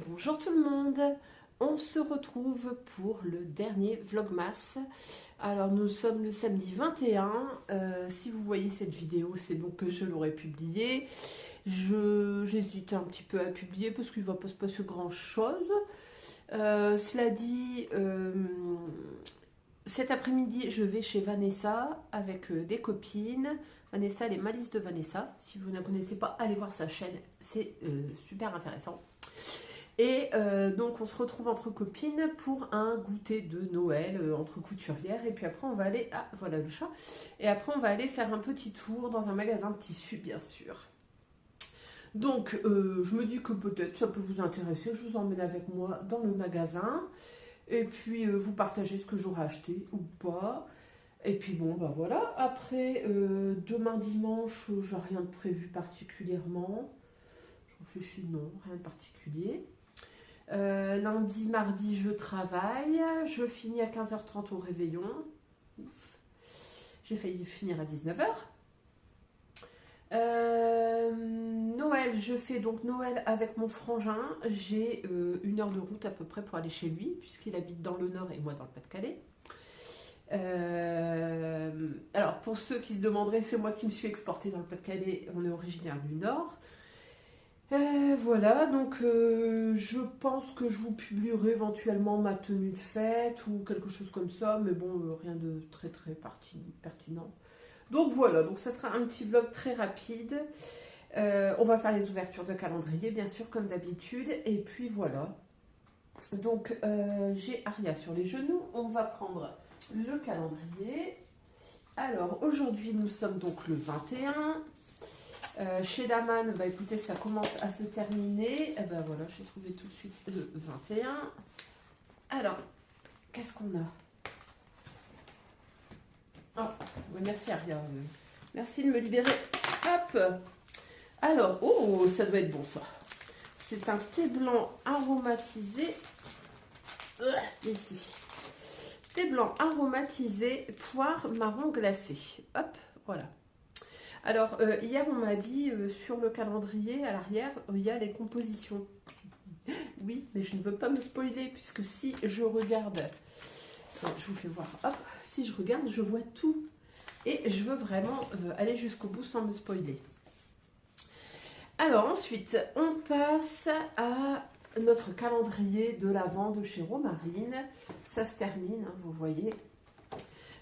Bonjour tout le monde, on se retrouve pour le dernier Vlogmas. Alors nous sommes le samedi 21, si vous voyez cette vidéo c'est donc que je l'aurais publiée. J'hésite un petit peu à publier parce qu'il ne va pas se passer grand chose. Cela dit, cet après-midi je vais chez Vanessa avec des copines. Vanessa, les malices de Vanessa, si vous ne la connaissez pas, allez voir sa chaîne, c'est super intéressant. Et donc on se retrouve entre copines pour un goûter de Noël entre couturières. Et puis après on va aller, ah voilà le chat. Et après on va aller faire un petit tour dans un magasin de tissus bien sûr. Donc je me dis que peut-être ça peut vous intéresser. Je vous emmène avec moi dans le magasin. Et puis vous partagez ce que j'aurai acheté ou pas. Et puis bon bah voilà. Après demain dimanche j'ai rien de prévu particulièrement. Je réfléchis, non, rien de particulier. Lundi, mardi, je travaille. Je finis à 15h30 au réveillon. Ouf. J'ai failli finir à 19h. Noël, je fais donc Noël avec mon frangin. J'ai 1 heure de route à peu près pour aller chez lui, puisqu'il habite dans le Nord et moi dans le Pas-de-Calais. Alors, pour ceux qui se demanderaient, c'est moi qui me suis exportée dans le Pas-de-Calais. On est originaire du Nord. Voilà, donc je pense que je vous publierai éventuellement ma tenue de fête ou quelque chose comme ça, mais bon, rien de très pertinent. Donc voilà, donc ça sera un petit vlog très rapide. On va faire les ouvertures de calendrier, bien sûr, comme d'habitude, et puis voilà. Donc j'ai Aria sur les genoux, on va prendre le calendrier. Alors aujourd'hui, nous sommes donc le 21. Chez Daman, bah écoutez, ça commence à se terminer. Et ben voilà, j'ai trouvé tout de suite le 21. Alors, qu'est-ce qu'on a? Oh, oui, merci Aria. Merci de me libérer. Hop. Alors, oh, ça doit être bon ça. C'est un thé blanc aromatisé. Ici. Thé blanc aromatisé, poire marron glacé. Hop, voilà. Alors, hier, on m'a dit sur le calendrier, à l'arrière, il y a les compositions. Oui, mais je ne veux pas me spoiler, puisque si je regarde, je vous fais voir, hop, si je regarde, je vois tout. Et je veux vraiment aller jusqu'au bout sans me spoiler. Alors, ensuite, on passe à notre calendrier de l'Avent de chez Romarine. Ça se termine, hein, vous voyez.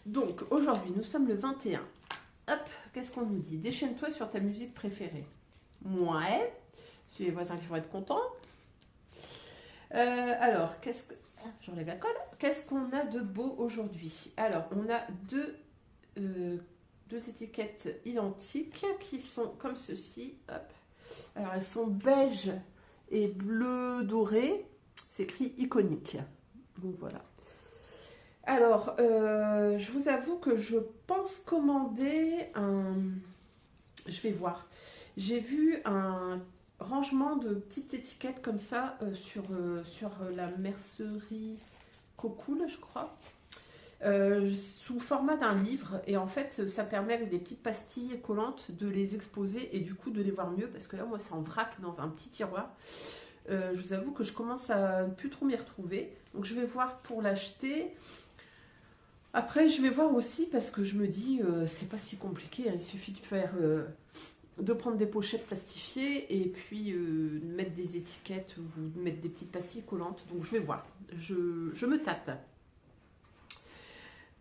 Donc, aujourd'hui, nous sommes le 21. Hop, qu'est-ce qu'on nous dit? Déchaîne-toi sur ta musique préférée. Ouais, c'est les voisins qui vont être contents. Alors, qu'est-ce que... J'enlève la colle. Qu'est-ce qu'on a de beau aujourd'hui? Alors, on a deux étiquettes identiques qui sont comme ceci. Hop. Alors, elles sont beige et bleu doré. C'est écrit iconique. Donc, voilà. Alors, je vous avoue que je pense commander un... Je vais voir. J'ai vu un rangement de petites étiquettes comme ça sur la mercerie Cocool, je crois. Sous format d'un livre. Et en fait, ça permet avec des petites pastilles collantes de les exposer et du coup de les voir mieux. Parce que là, moi, c'est en vrac dans un petit tiroir. Je vous avoue que je commence à ne plus trop m'y retrouver. Donc, je vais voir pour l'acheter. Après, je vais voir aussi parce que je me dis, c'est pas si compliqué, hein, il suffit de prendre des pochettes plastifiées et puis de mettre des étiquettes ou de mettre des petites pastilles collantes. Donc je vais voir, je me tâte.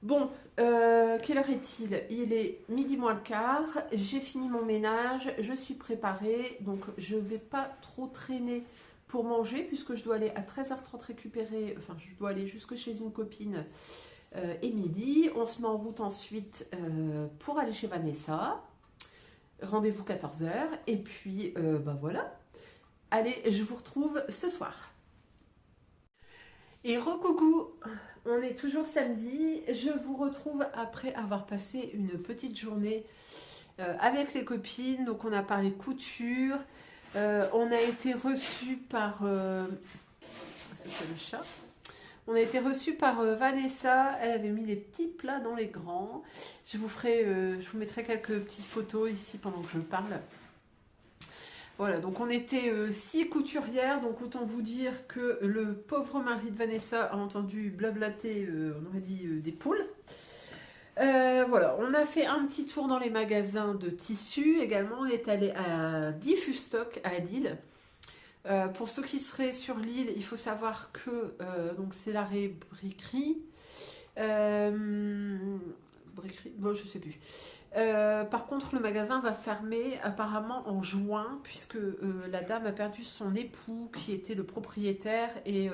Bon, quelle heure est-il? Il est midi moins le quart, j'ai fini mon ménage, je suis préparée, donc je vais pas trop traîner pour manger puisque je dois aller à 13h30 récupérer, enfin je dois aller jusque chez une copine. Et midi, on se met en route ensuite pour aller chez Vanessa. Rendez-vous 14h. Et puis, bah voilà. Allez, je vous retrouve ce soir. Et recoucou, on est toujours samedi. Je vous retrouve après avoir passé une petite journée avec les copines. Donc, on a parlé couture. On a été reçus par... ça, c'est le chat. On a été reçus par Vanessa. Elle avait mis les petits plats dans les grands. Je vous mettrai quelques petites photos ici pendant que je parle. Voilà, donc on était 6 couturières, donc autant vous dire que le pauvre mari de Vanessa a entendu blablater, on aurait dit des poules. Voilà, on a fait un petit tour dans les magasins de tissus également. On est allé à Diffustock à Lille. Pour ceux qui seraient sur Lille, il faut savoir que donc c'est l'arrêt Briquerie. Briquerie, bon, je sais plus. Par contre, le magasin va fermer apparemment en juin, puisque la dame a perdu son époux qui était le propriétaire et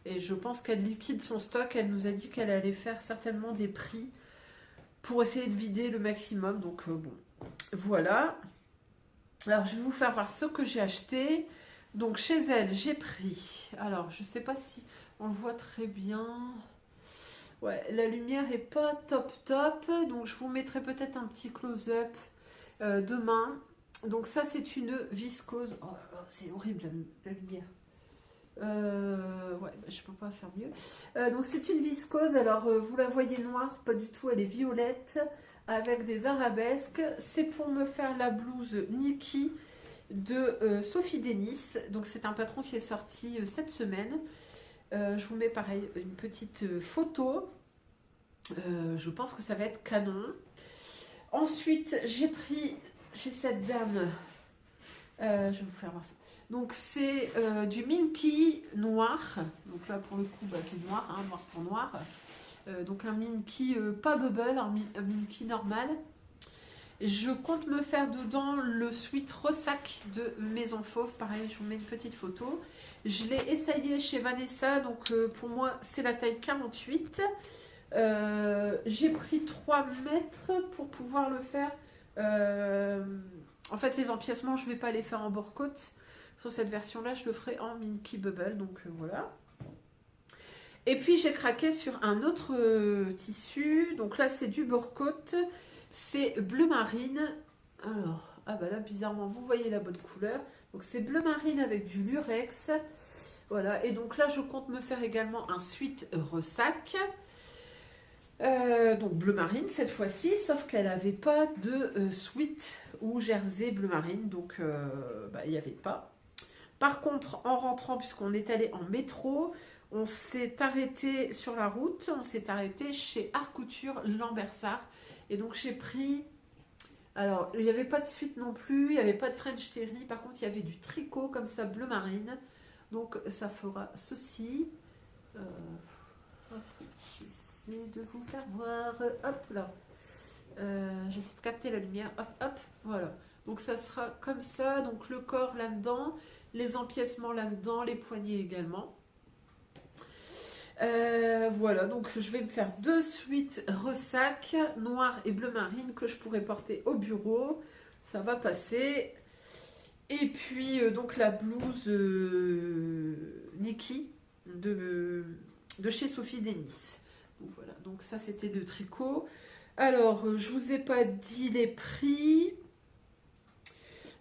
je pense qu'elle liquide son stock. Elle nous a dit qu'elle allait faire certainement des prix pour essayer de vider le maximum. Donc bon, voilà. Alors je vais vous faire voir ce que j'ai acheté. Donc chez elle, j'ai pris. Alors je sais pas si on le voit très bien. Ouais, la lumière est pas top top, donc je vous mettrai peut-être un petit close-up demain. Donc ça c'est une viscose. Oh, c'est horrible la lumière. Ouais, je peux pas faire mieux. Donc c'est une viscose. Alors vous la voyez noire, pas du tout. Elle est violette avec des arabesques. C'est pour me faire la blouse Nikki de Sophie Denis. Donc c'est un patron qui est sorti cette semaine. Je vous mets pareil une petite photo. Je pense que ça va être canon. Ensuite, j'ai pris chez cette dame. Je vais vous faire voir ça. Donc c'est du Minky noir. Donc là pour le coup, bah, c'est noir, hein, noir pour noir. Donc un Minky pas bubble, un Minky normal. Je compte me faire dedans le sweat ressac de Maison Fauve. Pareil, je vous mets une petite photo. Je l'ai essayé chez Vanessa, donc pour moi c'est la taille 48. J'ai pris 3 mètres pour pouvoir le faire. En fait, les empiècements, je ne vais pas les faire en bore-côte. Sur cette version-là, je le ferai en Minky Bubble. Donc voilà. Et puis j'ai craqué sur un autre tissu. Donc là, c'est du bore-côte. C'est bleu marine. Alors, ah bah là, bizarrement, vous voyez la bonne couleur. Donc c'est bleu marine avec du lurex. Voilà. Et donc là, je compte me faire également un sweat ressac. Donc bleu marine cette fois-ci, sauf qu'elle n'avait pas de sweat ou jersey bleu marine. Donc bah, il n'y avait pas. Par contre, en rentrant, puisqu'on est allé en métro, on s'est arrêté sur la route. On s'est arrêté chez Art Couture Lambersart. Et donc j'ai pris, alors il n'y avait pas de suite non plus, il n'y avait pas de French Terry, par contre il y avait du tricot comme ça bleu marine, donc ça fera ceci. J'essaie de vous faire voir, hop là, j'essaie de capter la lumière, hop hop, voilà, donc ça sera comme ça, donc le corps là-dedans, les empiècements là-dedans, les poignets également. Voilà, donc je vais me faire 2 suites ressac, noir et bleu marine, que je pourrais porter au bureau. Ça va passer. Et puis, donc la blouse Nikki de chez Sophie Denis. Donc voilà, donc ça c'était de tricot. Alors, je vous ai pas dit les prix.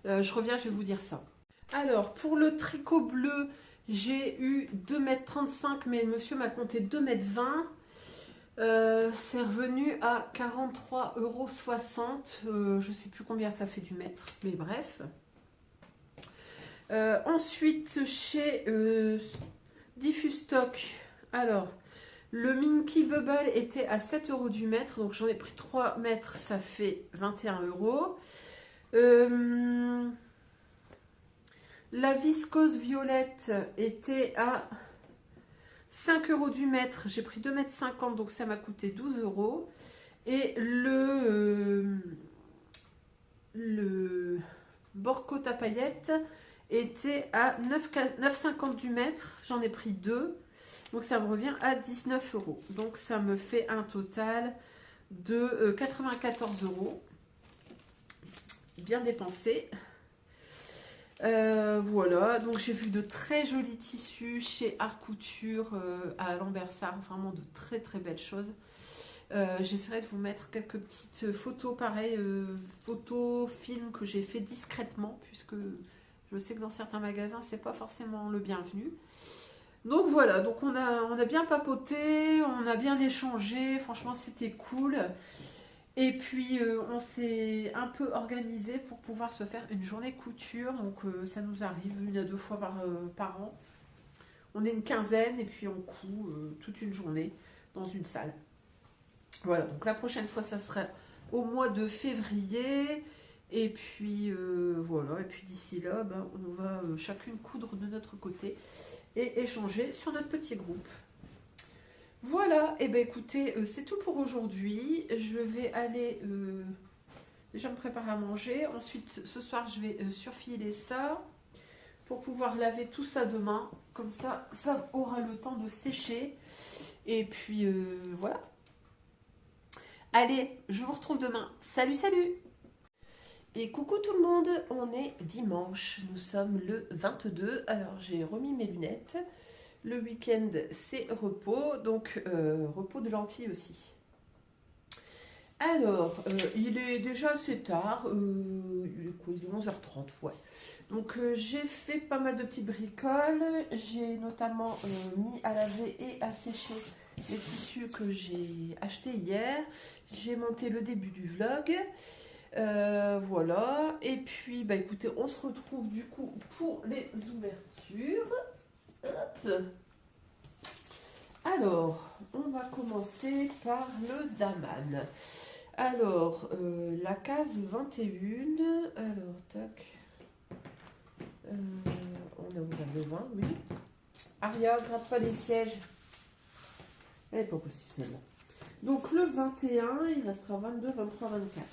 Je reviens, je vais vous dire ça. Alors, pour le tricot bleu, j'ai eu 2,35 m, mais le monsieur m'a compté 2,20 m. C'est revenu à 43,60 €. Je ne sais plus combien ça fait du mètre, mais bref. Ensuite, chez Diffustock, alors, le Minky Bubble était à 7 € du mètre, donc j'en ai pris 3 mètres, ça fait 21 €. La viscose violette était à 5 € du mètre. J'ai pris 2,50 m, donc ça m'a coûté 12 €. Et le bore-côte à paillettes était à 9,50 € du mètre. J'en ai pris 2. Donc ça me revient à 19 €. Donc ça me fait un total de 94 €. Bien dépensé. Voilà, donc j'ai vu de très jolis tissus chez Art Couture à Lambersart, vraiment de très très belles choses. J'essaierai de vous mettre quelques petites photos, pareil, photos, films que j'ai fait discrètement, puisque je sais que dans certains magasins c'est pas forcément le bienvenu. Donc voilà, donc on a bien papoté, on a bien échangé, franchement c'était cool. Et puis on s'est un peu organisé pour pouvoir se faire une journée couture, donc ça nous arrive 1 à 2 fois par an. On est une quinzaine et puis on coud toute une journée dans une salle. Voilà, donc la prochaine fois ça sera au mois de février. Et puis voilà, et puis d'ici là, ben, on va chacune coudre de notre côté et échanger sur notre petit groupe. Voilà, et ben écoutez, c'est tout pour aujourd'hui. Je vais aller déjà me préparer à manger. Ensuite, ce soir, je vais surfiler ça pour pouvoir laver tout ça demain. Comme ça aura le temps de sécher. Et puis voilà. Allez, je vous retrouve demain. Salut, salut! Et coucou tout le monde, on est dimanche, nous sommes le 22. Alors j'ai remis mes lunettes. Le week-end c'est repos, donc repos de lentilles aussi. Alors, il est déjà assez tard, il est quoi, il est 11h30, ouais. Donc j'ai fait pas mal de petites bricoles, j'ai notamment mis à laver et à sécher les tissus que j'ai achetés hier. J'ai monté le début du vlog. Voilà, et puis bah écoutez, on se retrouve du coup pour les ouvertures. Hop. Alors, on va commencer par le Daman. Alors, la case 21. Alors, tac. On a ouvert le 20, oui. Aria, gratte pas les sièges. Elle n'est pas possible celle-là. Donc le 21, il restera 22, 23, 24.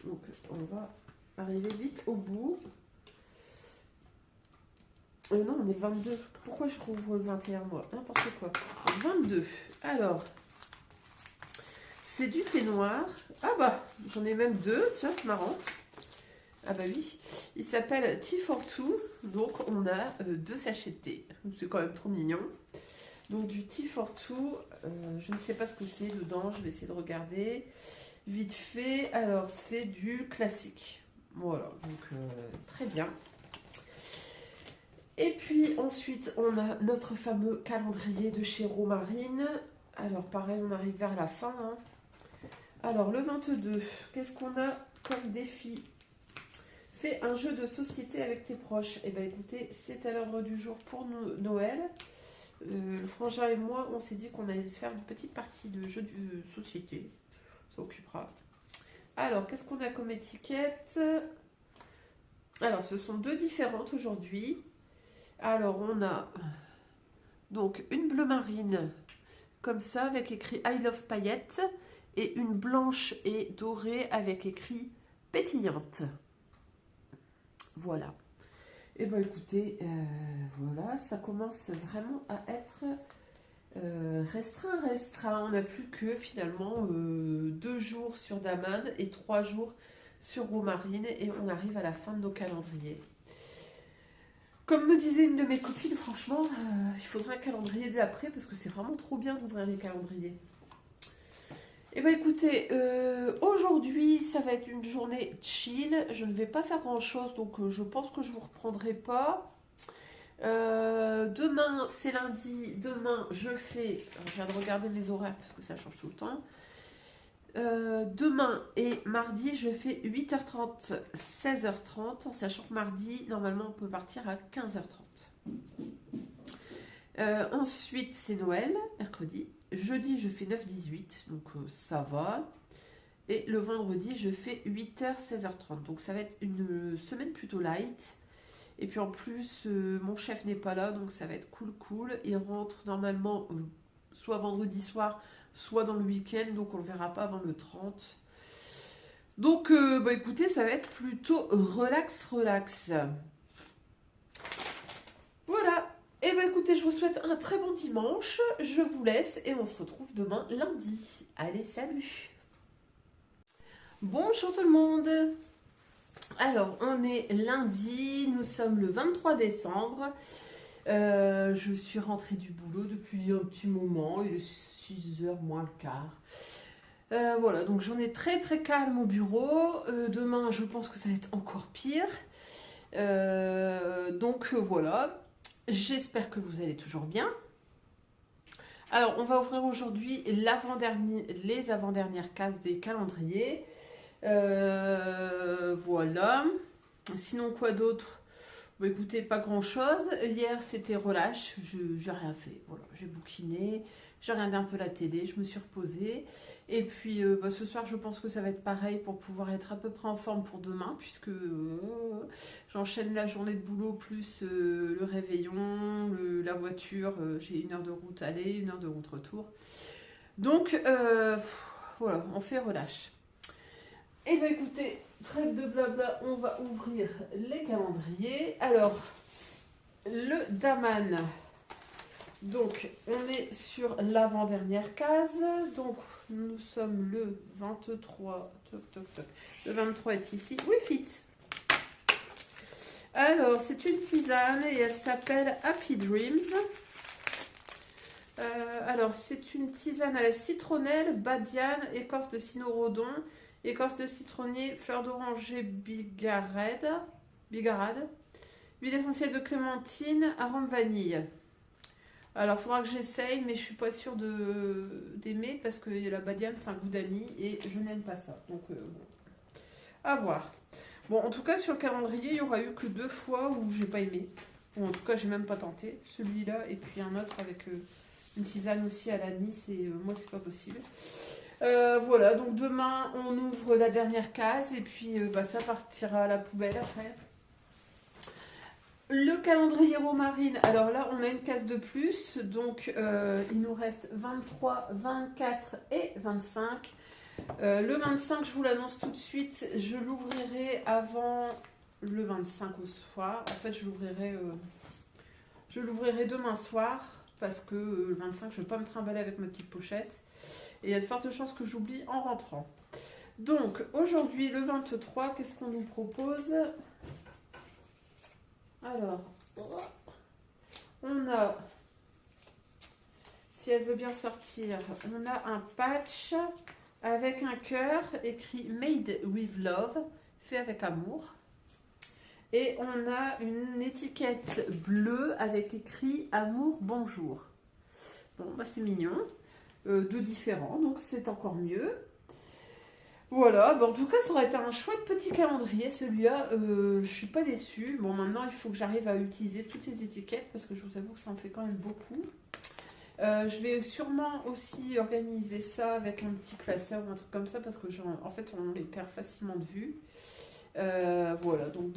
Donc on va arriver vite au bout. Non, on est 22. Pourquoi je trouve le 21 moi? N'importe quoi. 22. Alors, c'est du thé noir. Ah bah, j'en ai même deux. Tiens, c'est marrant. Ah bah oui. Il s'appelle Tea for Two. Donc on a 2 sachets de thé. C'est quand même trop mignon. Donc du Tea for Two. Je ne sais pas ce que c'est dedans. Je vais essayer de regarder. Vite fait, alors c'est du classique. Voilà, donc très bien. Et puis ensuite, on a notre fameux calendrier de chez Romarine. Alors pareil, on arrive vers la fin. Hein. Alors le 22, qu'est-ce qu'on a comme défi? Fais un jeu de société avec tes proches. Et bien écoutez, c'est à l'ordre du jour pour Noël. Le frangin et moi, on s'est dit qu'on allait se faire une petite partie de jeu de société. Occupera. Alors, qu'est-ce qu'on a comme étiquette? Alors, ce sont 2 différentes aujourd'hui. Alors, on a donc une bleu marine, comme ça, avec écrit I love paillettes, et une blanche et dorée avec écrit pétillante. Voilà. Et bien, écoutez, voilà, ça commence vraiment à être restreint. On n'a plus que finalement 2 jours sur Daman et 3 jours sur Romarine et on arrive à la fin de nos calendriers. Comme me disait une de mes copines, franchement, il faudrait un calendrier de l'après parce que c'est vraiment trop bien d'ouvrir les calendriers. Et bien écoutez, aujourd'hui ça va être une journée chill. Je ne vais pas faire grand chose donc je pense que je ne vous reprendrai pas. Demain c'est lundi, demain je fais, je viens de regarder mes horaires parce que ça change tout le temps. Demain et mardi je fais 8h30, 16h30 en sachant que mardi normalement on peut partir à 15h30. Ensuite c'est Noël, mercredi. Jeudi je fais 9-18 donc ça va. Et le vendredi je fais 8h, 16h30 donc ça va être une semaine plutôt light. Et puis en plus, mon chef n'est pas là, donc ça va être cool. Il rentre normalement soit vendredi soir, soit dans le week-end, donc on ne le verra pas avant le 30. Donc, bah écoutez, ça va être plutôt relax. Voilà. Et bah écoutez, je vous souhaite un très bon dimanche. Je vous laisse et on se retrouve demain lundi. Allez, salut! Bonjour tout le monde! Alors, on est lundi, nous sommes le 23 décembre. Je suis rentrée du boulot depuis un petit moment, il est 6h moins le quart. Voilà, donc j'en ai très calme au bureau. Demain, je pense que ça va être encore pire. Donc voilà. j'espère que vous allez toujours bien. Alors, on va ouvrir aujourd'hui les avant-dernières cases des calendriers. Voilà. Sinon, quoi d'autre? Bah, écoutez, pas grand-chose. Hier, c'était relâche. J'ai rien fait. Voilà, j'ai bouquiné. J'ai regardé un peu la télé. Je me suis reposée. Et puis, bah, ce soir, je pense que ça va être pareil pour pouvoir être à peu près en forme pour demain, puisque j'enchaîne la journée de boulot plus le réveillon, la voiture. J'ai 1 heure de route aller, 1 heure de route retour. Donc, voilà, on fait relâche. Et bien, écoutez, trêve de blabla, on va ouvrir les calendriers. Alors, le Daman. Donc, on est sur l'avant-dernière case. Donc, nous sommes le 23. Toc, toc, toc. Le 23 est ici. Oui, fit. Alors, c'est une tisane et elle s'appelle Happy Dreams. Alors, c'est une tisane à la citronnelle, badiane, écorce de cynorrhodon, écorce de citronnier, fleur d'oranger, bigarade, huile essentielle de clémentine, arôme vanille. Alors, il faudra que j'essaye, mais je suis pas sûre d'aimer parce que la badiane, c'est un goût d'anis et je n'aime pas ça. Donc, bon, à voir. Bon, en tout cas, sur le calendrier, il n'y aura eu que 2 fois où j'ai pas aimé. Ou en tout cas, j'ai même pas tenté. Celui-là et puis un autre avec une tisane aussi à l'anis et moi, c'est pas possible. Voilà, donc demain, on ouvre la dernière case et puis bah, ça partira à la poubelle après. Le calendrier Romarine, alors là on a une case de plus, donc il nous reste 23, 24 et 25. Le 25, je vous l'annonce tout de suite, je l'ouvrirai avant le 25 au soir. En fait, je l'ouvrirai demain soir parce que le 25, je ne vais pas me trimballer avec ma petite pochette. Et il y a de fortes chances que j'oublie en rentrant. Donc aujourd'hui, le 23, qu'est-ce qu'on nous propose ? Alors, on a, si elle veut bien sortir, on a un patch avec un cœur écrit Made with Love, fait avec amour. Et on a une étiquette bleue avec écrit Amour, bonjour. Bon, bah c'est mignon. 2 différents, donc c'est encore mieux. Voilà, bah en tout cas, ça aurait été un chouette petit calendrier, celui-là. Je suis pas déçue. Bon, maintenant, il faut que j'arrive à utiliser toutes les étiquettes parce que je vous avoue que ça en fait quand même beaucoup. Je vais sûrement aussi organiser ça avec un petit classeur ou un truc comme ça parce que en fait, on les perd facilement de vue. Voilà, donc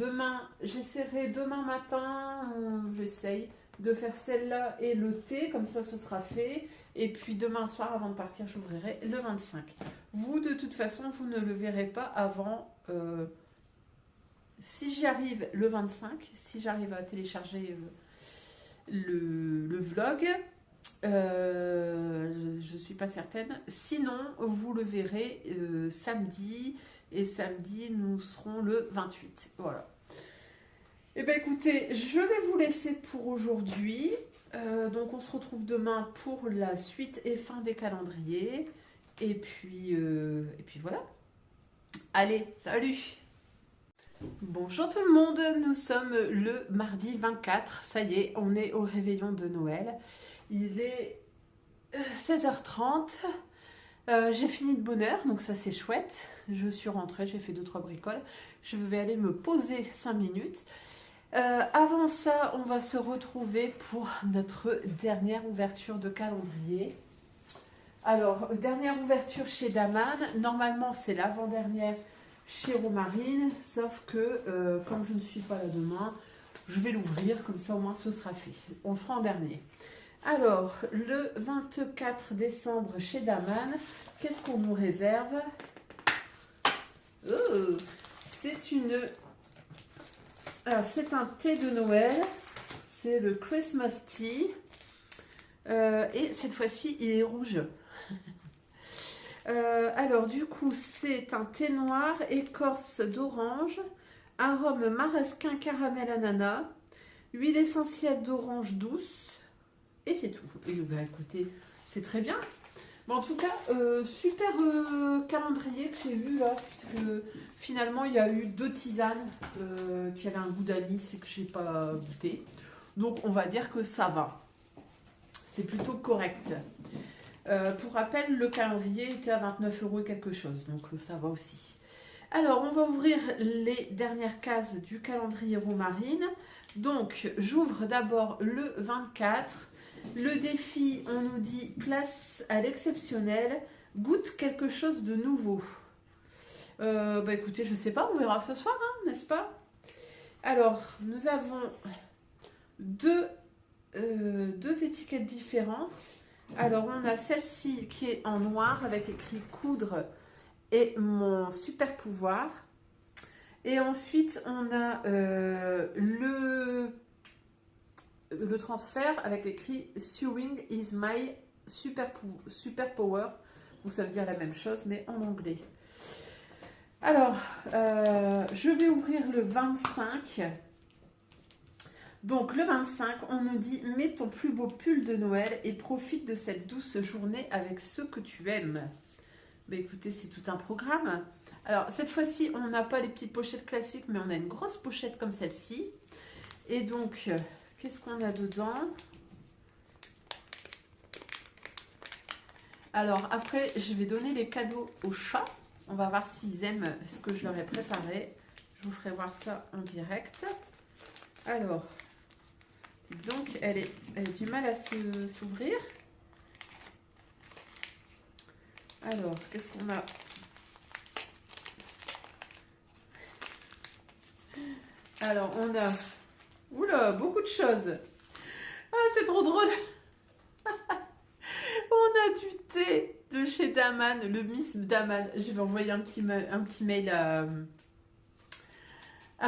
j'essaierai demain matin, j'essaye de faire celle-là et le thé, comme ça ce sera fait. Et puis demain soir, avant de partir, j'ouvrirai le 25. Vous, de toute façon, vous ne le verrez pas avant, si j'y arrive le 25, si j'arrive à télécharger le vlog, je ne suis pas certaine. Sinon, vous le verrez samedi. Et samedi, nous serons le 28. Voilà. Eh bien, écoutez, je vais vous laisser pour aujourd'hui. Donc, on se retrouve demain pour la suite et fin des calendriers. Et puis voilà. Allez, salut! Bonjour tout le monde, nous sommes le mardi 24. Ça y est, on est au réveillon de Noël. Il est 16h30. J'ai fini de bonne heure, donc ça c'est chouette. Je suis rentrée, j'ai fait 2-3 bricoles. Je vais aller me poser 5 minutes. Avant ça, on va se retrouver pour notre dernière ouverture de calendrier. Alors, dernière ouverture chez Daman. Normalement, c'est l'avant-dernière chez Romarine. Sauf que, comme je ne suis pas là demain, je vais l'ouvrir. Comme ça, au moins, ce sera fait. On le fera en dernier. Alors, le 24 décembre chez Daman, qu'est-ce qu'on nous réserve? Oh, c'est un thé de Noël. C'est le Christmas Tea. Et cette fois-ci, il est rouge. Alors, du coup, c'est un thé noir, écorce d'orange, arôme marasquin caramel ananas, huile essentielle d'orange douce. Et c'est tout. Et bah, écoutez, c'est très bien. Bon, en tout cas, super calendrier que j'ai vu là, puisque finalement il y a eu 2 tisanes qui avaient un goût d'anis et que j'ai pas goûté. Donc on va dire que ça va. C'est plutôt correct. Pour rappel, le calendrier était à 29 € et quelque chose, donc ça va aussi. Alors, on va ouvrir les dernières cases du calendrier Romarine. Donc, j'ouvre d'abord le 24. Le défi, on nous dit place à l'exceptionnel, goûte quelque chose de nouveau. Écoutez, je ne sais pas, on verra ce soir, hein, n'est-ce pas? Alors, nous avons deux étiquettes différentes. Alors, on a celle-ci qui est en noir avec écrit coudre et mon super pouvoir. Et ensuite, on a le transfert avec écrit Sewing is my super power. Donc, ça veut dire la même chose, mais en anglais. Alors, je vais ouvrir le 25. Donc, le 25, on nous dit « Mets ton plus beau pull de Noël et profite de cette douce journée avec ceux que tu aimes. » Écoutez, c'est tout un programme. Alors, cette fois-ci, on n'a pas les petites pochettes classiques, mais on a une grosse pochette comme celle-ci. Et donc, qu'est-ce qu'on a dedans? Alors, après, je vais donner les cadeaux aux chats. On va voir s'ils aiment ce que je leur ai préparé. Je vous ferai voir ça en direct. Alors, donc, elle a du mal à s'ouvrir. Alors, qu'est-ce qu'on a? Alors, on a... Oula, beaucoup de choses. Ah, c'est trop drôle. On a du thé de chez Daman, le Miss Daman. Je vais envoyer un petit mail à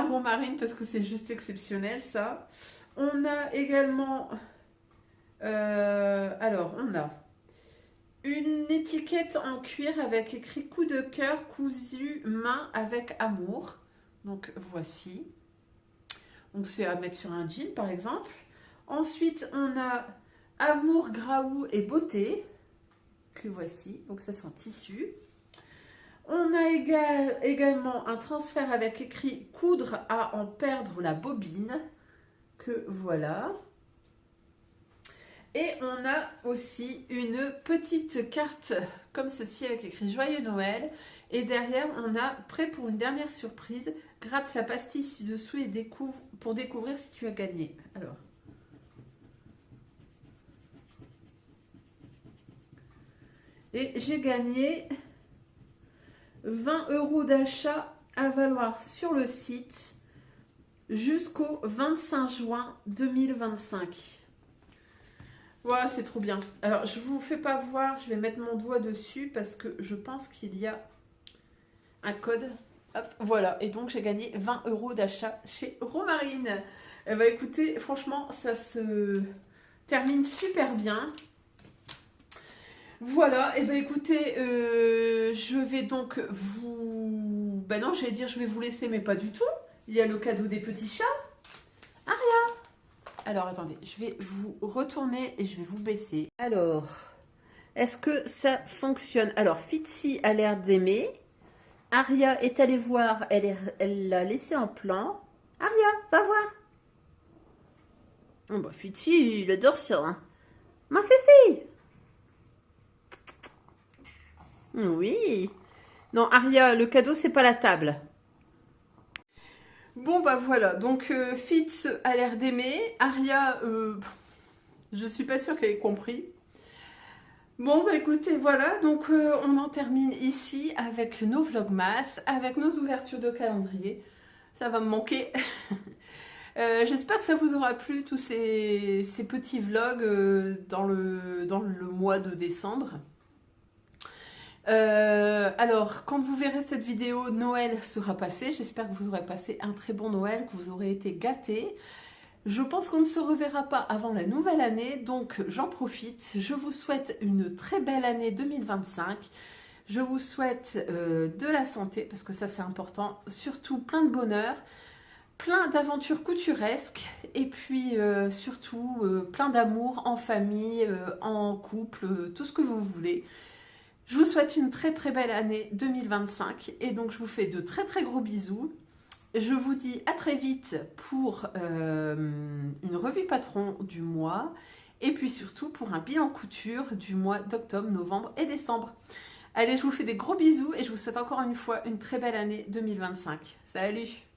Romarine parce que c'est juste exceptionnel, ça. On a également... alors, on a une étiquette en cuir avec écrit coup de cœur cousu main avec amour. Donc, voici. Donc, c'est à mettre sur un jean, par exemple. Ensuite, on a amour, graou et beauté. Que voici. Donc, ça, c'est en tissu. On a également un transfert avec écrit coudre à en perdre la bobine. Que voilà. Et on a aussi une petite carte comme ceci avec écrit Joyeux Noël. Et derrière, on a prêt pour une dernière surprise. Gratte la pastille ci-dessous et découvre pour découvrir si tu as gagné. Alors. Et j'ai gagné 20 € d'achat à valoir sur le site jusqu'au 25 juin 2025. Voilà, c'est trop bien. Alors, je ne vous fais pas voir, je vais mettre mon doigt dessus parce que je pense qu'il y a un code. Hop, voilà, et donc j'ai gagné 20 € d'achat chez Romarine. Eh bien, écoutez, franchement, ça se termine super bien. Voilà, et bien écoutez, je vais donc vous... Ben non, j'allais dire je vais vous laisser, mais pas du tout. Il y a le cadeau des petits chats. Aria! Alors, attendez, je vais vous retourner et je vais vous baisser. Alors, est-ce que ça fonctionne? Alors, Fitzy a l'air d'aimer. Aria est allée voir, elle l'a laissé en plan. Aria, va voir. Oh bah, Fitzy, il adore ça. Hein. Ma Fifi! Oui. Non, Aria, le cadeau, c'est pas la table. Bon, bah voilà. Donc, Fitz a l'air d'aimer. Aria, je suis pas sûre qu'elle ait compris. Bon, bah écoutez, voilà. Donc, on en termine ici avec nos vlogmas, avec nos ouvertures de calendrier. Ça va me manquer. J'espère que ça vous aura plu, tous ces petits vlogs dans le mois de décembre. Alors, quand vous verrez cette vidéo, Noël sera passé. J'espère que vous aurez passé un très bon Noël, que vous aurez été gâtés. Je pense qu'on ne se reverra pas avant la nouvelle année, donc j'en profite. Je vous souhaite une très belle année 2025. Je vous souhaite de la santé, parce que ça c'est important. Surtout plein de bonheur, plein d'aventures couturesques, et puis surtout plein d'amour en famille, en couple, tout ce que vous voulez. Je vous souhaite une très très belle année 2025 et donc je vous fais de très très gros bisous Je vous dis à très vite pour une revue patron du mois et puis surtout pour un bilan couture du mois d'octobre, novembre et décembre. Allez, je vous fais des gros bisous et je vous souhaite encore une fois une très belle année 2025. Salut!